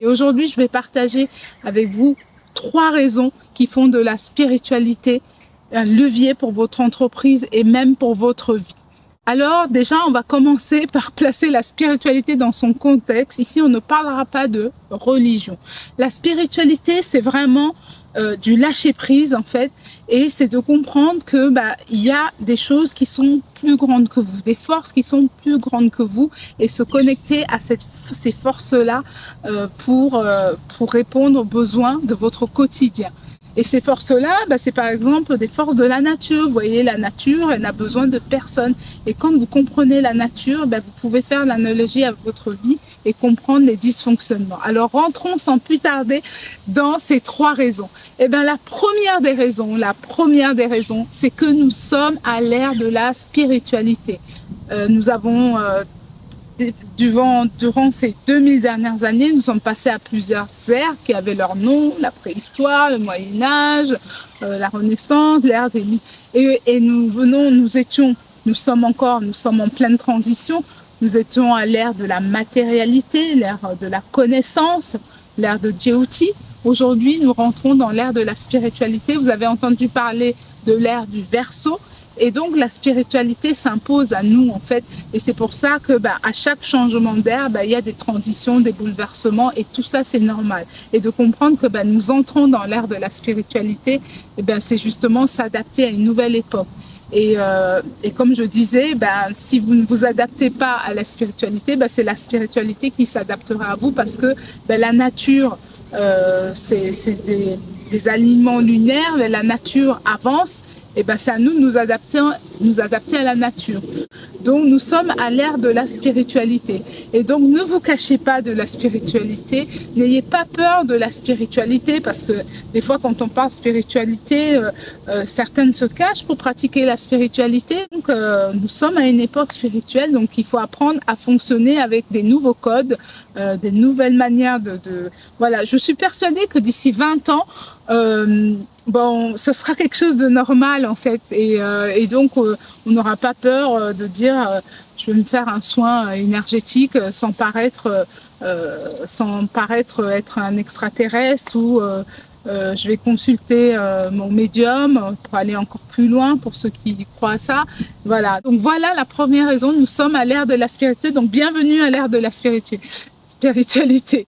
Et aujourd'hui, je vais partager avec vous 3 raisons qui font de la spiritualité un levier pour votre entreprise et même pour votre vie. Alors déjà, on va commencer par placer la spiritualité dans son contexte. Ici, on ne parlera pas de religion. La spiritualité, c'est vraiment du lâcher-prise en fait, et c'est de comprendre que il y a des choses qui sont plus grandes que vous, des forces qui sont plus grandes que vous, et se connecter à ces forces-là pour répondre aux besoins de votre quotidien. Et ces forces-là, c'est par exemple des forces de la nature. Vous voyez, la nature, elle n'a besoin de personne. Et quand vous comprenez la nature, vous pouvez faire l'analogie à votre vie et comprendre les dysfonctionnements. Alors, rentrons sans plus tarder dans ces 3 raisons. La première des raisons, c'est que nous sommes à l'ère de la spiritualité. Nous avons... Durant ces 2000 dernières années, nous sommes passés à plusieurs ères qui avaient leur nom, la préhistoire, le Moyen-Âge, la Renaissance, l'ère des... Et nous sommes en pleine transition. Nous étions à l'ère de la matérialité, l'ère de la connaissance, l'ère de Djéouti. Aujourd'hui, nous rentrons dans l'ère de la spiritualité. Vous avez entendu parler de l'ère du Verseau. Et donc, la spiritualité s'impose à nous, en fait. Et c'est pour ça que, à chaque changement d'ère, il y a des transitions, des bouleversements, et tout ça, c'est normal. Et de comprendre que, nous entrons dans l'ère de la spiritualité, c'est justement s'adapter à une nouvelle époque. Et comme je disais, si vous ne vous adaptez pas à la spiritualité, c'est la spiritualité qui s'adaptera à vous, parce que la nature, c'est des alignements lunaires, mais la nature avance. Et c'est à nous de nous adapter à la nature. Donc, nous sommes à l'ère de la spiritualité. Et donc, ne vous cachez pas de la spiritualité. N'ayez pas peur de la spiritualité, parce que des fois, quand on parle spiritualité, certaines se cachent pour pratiquer la spiritualité. Donc, nous sommes à une époque spirituelle, donc il faut apprendre à fonctionner avec des nouveaux codes, des nouvelles manières Voilà, je suis persuadée que d'ici 20 ans, ce sera quelque chose de normal en fait, et donc on n'aura pas peur de dire je vais me faire un soin énergétique sans paraître être un extraterrestre, ou je vais consulter mon médium pour aller encore plus loin, pour ceux qui croient à ça. Voilà, donc voilà la première raison, nous sommes à l'ère de la spiritualité, donc bienvenue à l'ère de la spiritualité.